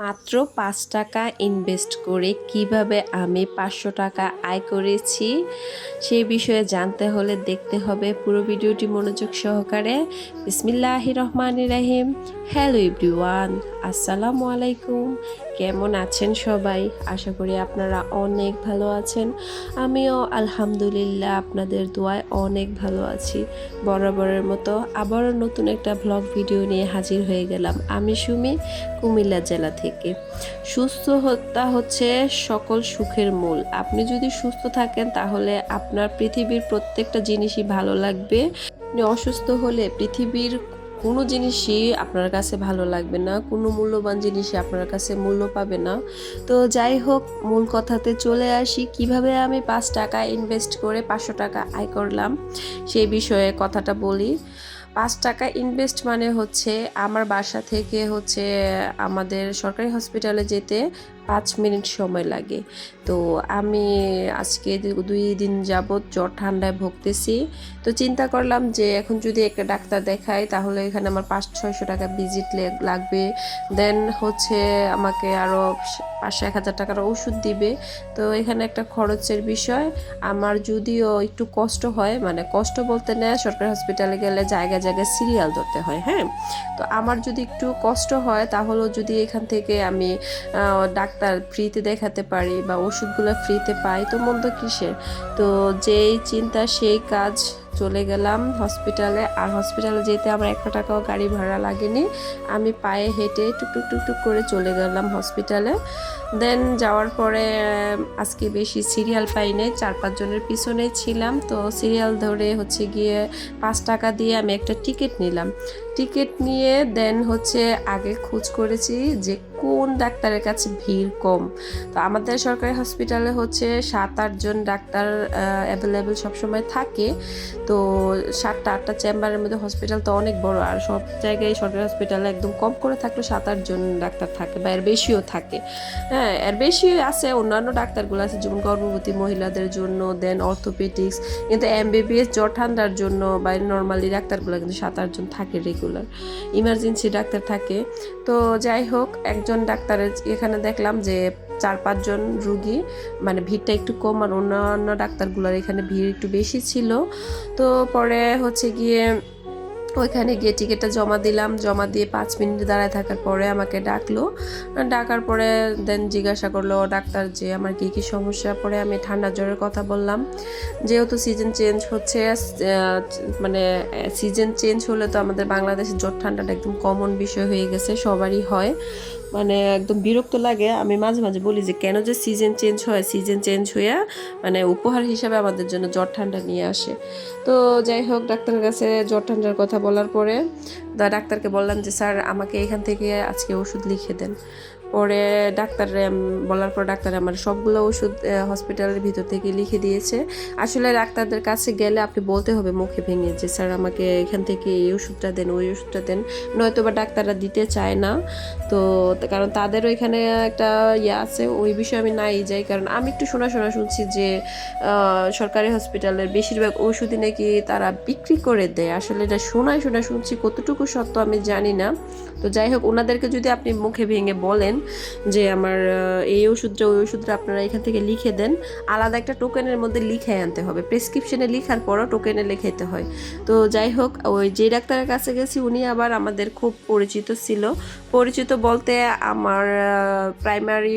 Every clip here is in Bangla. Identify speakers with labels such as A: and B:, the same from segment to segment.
A: মাত্র ৫ টাকা ইনভেস্ট করে কিভাবে আমি ৫০০ টাকা আয় করেছি সেই বিষয়ে জানতে হলে দেখতে হবে পুরো ভিডিওটি মনোযোগ সহকারে। বিসমিল্লাহির রহমানির রহিম। হ্যালো এভরিওয়ান, আসসালামু আলাইকুম। কেমন আছেন সবাই? আশা করি আপনারা অনেক ভালো আছেন। আমিও আলহামদুলিল্লাহ আপনাদের দোয়ায় অনেক ভালো আছি। বরাবরের মতো আবারও নতুন একটা ব্লগ ভিডিও নিয়ে হাজির হয়ে গেলাম আমি সুমি, কুমিল্লা জেলা থেকে। সুস্থতা হচ্ছে সকল সুখের মূল। আপনি যদি সুস্থ থাকেন তাহলে আপনার পৃথিবীর প্রত্যেকটা জিনিসই ভালো লাগবে। আপনি অসুস্থ হলে পৃথিবীর কোনো জিনিসই আপনার কাছে ভালো লাগবে না, কোনো মূল্যবান জিনিসই আপনার কাছে মূল্য পাবে না। তো যাই হোক, মূল কথাতে চলে আসি। কিভাবে আমি ৫ টাকা ইনভেস্ট করে ৫০০ টাকা আয় করলাম সেই বিষয়ে কথাটা বলি। ৫ টাকা ইনভেস্ট মানে হচ্ছে আমার বাসা থেকে আমাদের সরকারি হসপিটালে যেতে ৫ মিনিট সময় লাগে। তো আমি আজকে ২ দিন যাবৎ জ্বর ঠান্ডায় ভুগতেছি। তো চিন্তা করলাম যে এখন যদি একটা ডাক্তার দেখাই তাহলে এখানে আমার ৫০০-৬০০ টাকা ভিজিট লাগবে। দেন আমাকে আরও ৫০০-১০০০ টাকার ওষুধ দিবে। তো এখানে একটা খরচের বিষয়। আমার যদিও একটু কষ্ট হয়, মানে কষ্ট বলতে না, সরকারি হসপিটালে গেলে জায়গায় জায়গায় সিরিয়াল ধরতে হয়। হ্যাঁ, তো আমার যদি একটু কষ্ট হয় তাহলেও যদি এখান থেকে আমি ডাক্তার ফ্রিতে দেখাতে পারি বা ওষুধগুলো ফ্রিতে পাই তো মন্দ কিসের। তো যেই চিন্তা সেই কাজ, চলে গেলাম হসপিটালে। আর হসপিটালে যেতে আমার ১ টাকাও গাড়ি ভাড়া লাগেনি, আমি পায়ে হেঁটে টুকটুক টুকটুক করে চলে গেলাম হসপিটালে। দেন যাওয়ার পরে আজকে বেশি সিরিয়াল পাই নাই, ৪-৫ জনের পিছনে ছিলাম। তো সিরিয়াল ধরে গিয়ে ৫ টাকা দিয়ে আমি একটা টিকিট নিলাম। টিকিট নিয়ে দেন আগে খোঁজ করেছি যে কোন ডাক্তারের কাছে ভিড় কম। তো আমাদের সরকারি হসপিটালে ৭-৮ জন ডাক্তার অ্যাভেলেবেল সবসময় থাকে। তো ৭টা-৮টা চেম্বারের মধ্যে, হসপিটাল তো অনেক বড়, আর সব জায়গায় সরকারি হসপিটালে একদম কম করে থাকলে ৭-৮ জন ডাক্তার থাকে বা এর বেশিও থাকে। হ্যাঁ, এর বেশি আছে, অন্যান্য ডাক্তারগুলো আছে যেমন গর্ভবতী মহিলাদের জন্য, দেন অর্থোপেডিক্স। কিন্তু এমবিবিএস জ্বর ঠান্ডার জন্য বা নর্মালি ডাক্তারগুলো কিন্তু ৭-৮ জন থাকে রেগুলার, ইমার্জেন্সি ডাক্তার থাকে। তো যাই হোক, একজন ডাক্তারের এখানে দেখলাম যে ৪-৫ জন রুগী, মানে ভিড়টা একটু কম, আর অন্যান্য ডাক্তারগুলোর এখানে ভিড় একটু বেশি ছিল। তো পরে গিয়ে ওইখানে গিয়ে টিকিটটা জমা দিলাম। জমা দিয়ে ৫ মিনিট দাঁড়ায় থাকার পরে আমাকে ডাকলো। ডাকার পরে দেন জিজ্ঞাসা করলো ডাক্তার যে আমার কী কী সমস্যা। পরে আমি ঠান্ডা জ্বরের কথা বললাম। যেহেতু সিজন চেঞ্জ হচ্ছে, মানে সিজন চেঞ্জ হলে তো আমাদের বাংলাদেশের জ্বর ঠান্ডাটা একদম কমন বিষয় হয়ে গেছে, সবারই হয়, মানে একদম বিরক্ত লাগে। আমি মাঝে মাঝে বলি যে কেন যে সিজন চেঞ্জ হয়, সিজন চেঞ্জ হইয়া মানে উপহার হিসাবে আমাদের জন্য জ্বর ঠান্ডা নিয়ে আসে। তো যাই হোক, ডাক্তারের কাছে জ্বর ঠান্ডার কথা বলার পরে ডাক্তারকে বললাম যে স্যার আমাকে এখান থেকে আজকে ওষুধ লিখে দেন। পরে ডাক্তার বলার পর ডাক্তার আমার সবগুলো ওষুধ হসপিটালের ভিতর থেকে লিখে দিয়েছে। আসলে ডাক্তারদের কাছে গেলে আপনি বলতে হবে মুখে ভেঙে যে স্যার আমাকে এখান থেকে এই ওষুধটা দেন, ওই ওষুধটা দেন, নয়তো বা ডাক্তাররা দিতে চায় না। তো কারণ তাদেরও এখানে একটা আছে, ওই বিষয়ে আমি নাই যাই, কারণ আমি একটু শোনা শুনছি যে সরকারি হসপিটালের বেশিরভাগ ওষুধই নাকি তারা বিক্রি করে দেয়। আসলে এটা শুনছি, কতটুকু সত্য আমি জানি না। তো যাই হোক, ওনাদেরকে যদি আপনি মুখে ভেঙে বলেন যে আমার এই ওষুধটা ওই ওষুধটা আপনারা এখান থেকে লিখে দেন, আলাদা একটা টোকেনের মধ্যে লিখে আনতে হবে, প্রেসক্রিপশনে লিখার পরও টোকেনে লিখাইতে হয়। তো যাই হোক, ওই যে ডাক্তারের কাছে গেছি উনি আবার আমাদের খুব পরিচিত ছিল। পরিচিত বলতে আমার প্রাইমারি,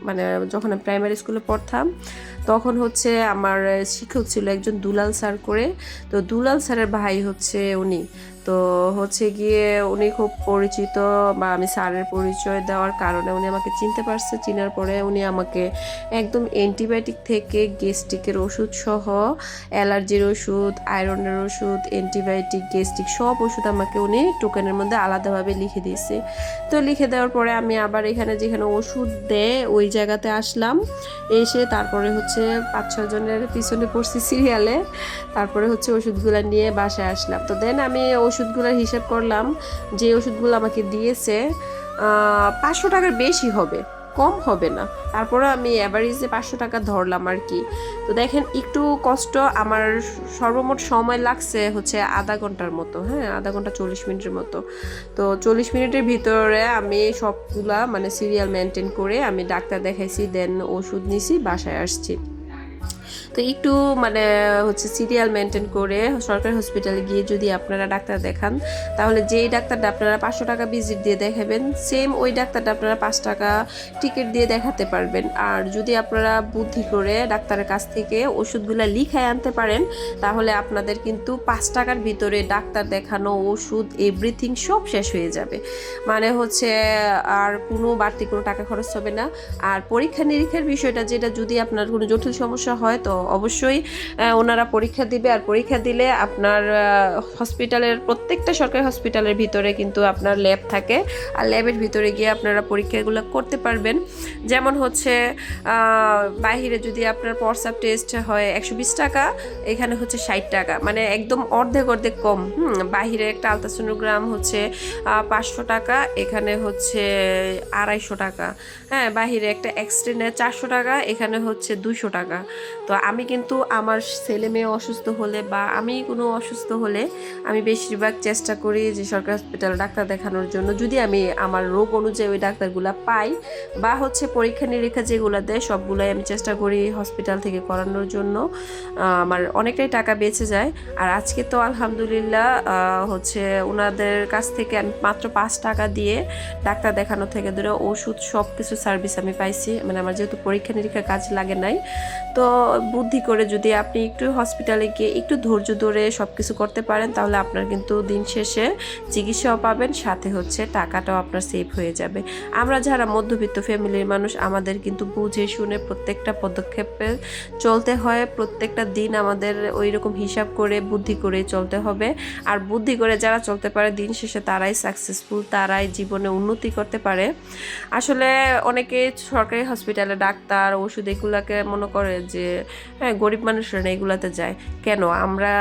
A: মানে যখন আমি প্রাইমারি স্কুলে পড়তাম তখন আমার শিক্ষক ছিল একজন দুলাল স্যার করে। তো দুলাল স্যারের ভাই উনি। তো গিয়ে উনি খুব পরিচিত, বা আমি স্যারের পরিচয় দেওয়ার কারণে উনি আমাকে চিনতে পারছে। চিনার পরে উনি আমাকে একদম অ্যান্টিবায়োটিক থেকে গ্যাস্ট্রিকের ওষুধ সহ, অ্যালার্জির ওষুধ, আয়রনের ওষুধ, অ্যান্টিবায়োটিক, গ্যাস্ট্রিক সব ওষুধ আমাকে উনি টোকেনের মধ্যে আলাদাভাবে লিখে দিয়েছে। তো লিখে দেওয়ার পরে আমি আবার এখানে যেখানে ওষুধ দেয় ওই জায়গাতে আসলাম। এসে তারপরে ৫-৬ জনের পিছনে পড়ছি সিরিয়ালে। তারপরে ওষুধগুলো নিয়ে বাসায় আসলাম। তো দেন আমি ওষুধগুলোর হিসাব করলাম, যে ওষুধগুলো আমাকে দিয়েছে ৫০০ টাকার বেশি হবে। কম হবে না। তারপরে আমি অ্যাভারেজে 500 টাকা ধরলাম আর কি। তো দেখেন একটু কষ্ট, আমার সর্বমোট সময় লাগছে হচ্ছে আধা ঘন্টার মতো, হ্যাঁ আধা ঘন্টা 40 মিনিটের মতো। তো 40 মিনিটের ভিতরে আমি সবগুলা মানে সিরিয়াল মেনটেন করে আমি ডাক্তার দেখাইছি, দেন ওষুধ নিছি, বাসায় আসছি। তো একটু মানে হচ্ছে সিরিয়াল মেনটেন করে সরকারি হসপিটালে গিয়ে যদি আপনারা ডাক্তার দেখান, তাহলে যেই ডাক্তারটা আপনারা 500 টাকা ভিজিট দিয়ে দেখাবেন, সেম ওই ডাক্তারটা আপনারা 5 টাকা টিকিট দিয়ে দেখাতে পারবেন। আর যদি আপনারা বুদ্ধি করে ডাক্তারের কাছ থেকে ওষুধগুলো লিখায় আনতে পারেন, তাহলে আপনাদের কিন্তু 5 টাকার ভিতরে ডাক্তার দেখানো, ওষুধ, এভরিথিং সব শেষ হয়ে যাবে। মানে হচ্ছে আর কোনো বাড়তি কোনো টাকা খরচ হবে না। আর পরীক্ষা নিরীক্ষার বিষয়টা, যেটা যদি আপনার কোনো জটিল সমস্যা হয় তো অবশ্যই ওনারা পরীক্ষা দিবে। আর পরীক্ষা দিলে আপনার হসপিটালের প্রত্যেকটা সরকারি হসপিটালের ভিতরে কিন্তু আপনার ল্যাব থাকে, আর ল্যাবের ভিতরে গিয়ে আপনারা পরীক্ষাগুলো করতে পারবেন। যেমন হচ্ছে বাহিরে যদি আপনার প্রস্রাব টেস্ট হয় 120 টাকা, এখানে হচ্ছে 60 টাকা, মানে একদম অর্ধেক অর্ধেক কম। বাহিরে একটা আলট্রাসোনোগ্রাম হচ্ছে 500 টাকা, এখানে হচ্ছে 250 টাকা। হ্যাঁ, বাহিরে একটা এক্সরে নেয় 400 টাকা, এখানে হচ্ছে 200 টাকা। তো আমি কিন্তু আমার ছেলে মেয়ে অসুস্থ হলে বা আমি কোনো অসুস্থ হলে আমি বেশিরভাগ চেষ্টা করি যে সরকারি হসপিটালে ডাক্তার দেখানোর জন্য, যদি আমি আমার রোগ অনুযায়ী ওই ডাক্তারগুলো পাই, বা হচ্ছে পরীক্ষা নিরীক্ষা যেগুলো দেয় সবগুলোই আমি চেষ্টা করি হসপিটাল থেকে করানোর জন্য। আমার অনেকটাই টাকা বেঁচে যায়। আর আজকে তো আলহামদুলিল্লাহ হচ্ছে ওনাদের কাছ থেকে আমি মাত্র 5 টাকা দিয়ে ডাক্তার দেখানো থেকে ধরে ওষুধ সব কিছু সার্ভিস আমি পাইছি। মানে আমার যেহেতু পরীক্ষা নিরীক্ষার কাজ লাগে নাই, তো বুদ্ধি করে যদি আপনি একটু হসপিটালে গিয়ে একটু ধৈর্য ধরে সব কিছু করতে পারেন, তাহলে আপনার কিন্তু দিন শেষে চিকিৎসাও পাবেন, সাথে হচ্ছে টাকাটাও আপনার সেভ হয়ে যাবে। আমরা যারা মধ্যবিত্ত ফ্যামিলির মানুষ, আমাদের কিন্তু বুঝে শুনে প্রত্যেকটা পদক্ষেপে চলতে হয়। প্রত্যেকটা দিন আমাদের ওই রকম হিসাব করে বুদ্ধি করে চলতে হবে। আর বুদ্ধি করে যারা চলতে পারে দিন শেষে তারাই সাকসেসফুল, তারাই জীবনে উন্নতি করতে পারে। আসলে অনেকে সরকারি হসপিটালে ডাক্তার, ওষুধ এগুলাকে মনে করে যে হ্যাঁ গরিব মানুষরা না এগুলাতে যায়, কেন আমরা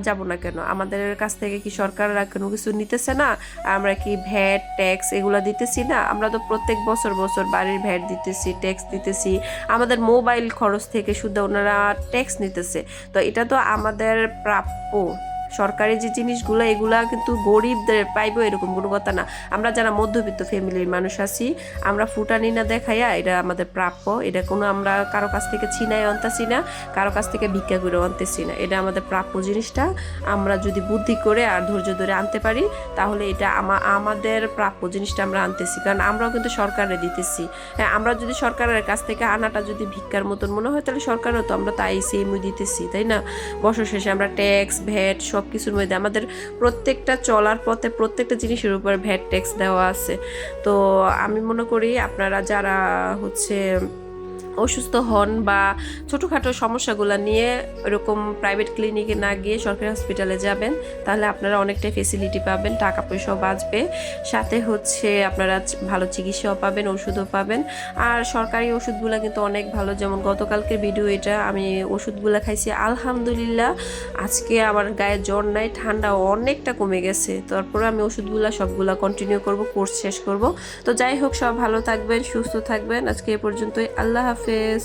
A: যাব না কেন? আমাদের কাছ থেকে কি সরকাররা কোনো কিছু নিতেছে না? আমরা কি ভ্যাট ট্যাক্স এগুলা দিতেছি না? আমরা তো প্রত্যেক বছর বছর বাড়ির ভ্যাট দিতেছি, ট্যাক্স দিতেছি, আমাদের মোবাইল খরচ থেকে শুধু ওনারা ট্যাক্স নিতেছে। তো এটা তো আমাদের প্রাপ্য। সরকারি যে জিনিসগুলো এগুলা কিন্তু গরিবদের পাইবো এরকম কোনো কথা না। আমরা যারা মধ্যবিত্ত ফ্যামিলির মানুষ আছি, আমরা ফুটানি না দেখাইয়া এটা আমাদের প্রাপ্য। এটা কোনো আমরা কারো কাছ থেকে ছিনাই আনতেছি না, কারো কাছ থেকে ভিক্ষা করে আনতেছি না। এটা আমাদের প্রাপ্য জিনিসটা আমরা যদি বুদ্ধি করে আর ধৈর্য ধরে আনতে পারি, তাহলে এটা আমাদের প্রাপ্য জিনিসটা আমরা আনতেছি। কারণ আমরাও কিন্তু সরকারে দিতেছি। হ্যাঁ, আমরা যদি সরকারের কাছ থেকে আনাটা যদি ভিক্ষার মতন মনে হয়, তাহলে সরকারও তো আমরা তাই সেমই দিতেছি, তাই না? বছর শেষে আমরা ট্যাক্স ভ্যাট সব কিছুর মধ্যে আমাদের প্রত্যেকটা চলার পথে প্রত্যেকটা জিনিসের উপর ভ্যাট ট্যাক্স দেওয়া আছে। তো আমি মনে করি আপনারা যারা হচ্ছে অসুস্থ হন বা ছোটোখাটো সমস্যাগুলো নিয়ে এরকম প্রাইভেট ক্লিনিকে না গিয়ে সরকারি হসপিটালে যাবেন, তাহলে আপনারা অনেকটাই ফেসিলিটি পাবেন, টাকা পয়সাও বাঁচবে, সাথে হচ্ছে আপনারা ভালো চিকিৎসাও পাবেন, ওষুধও পাবেন। আর সরকারি ওষুধগুলো কিন্তু অনেক ভালো। যেমন গতকালকের ভিডিও এটা, আমি ওষুধগুলো খাইছি আলহামদুলিল্লাহ, আজকে আমার গায়ে জ্বর নাই, ঠান্ডা অনেকটা কমে গেছে। তারপরে আমি ওষুধগুলো সবগুলা কন্টিনিউ করব, কোর্স শেষ করব। তো যাই হোক, সব ভালো থাকবেন, সুস্থ থাকবেন। আজকে এ পর্যন্তই, আল্লাহ হাফেজ।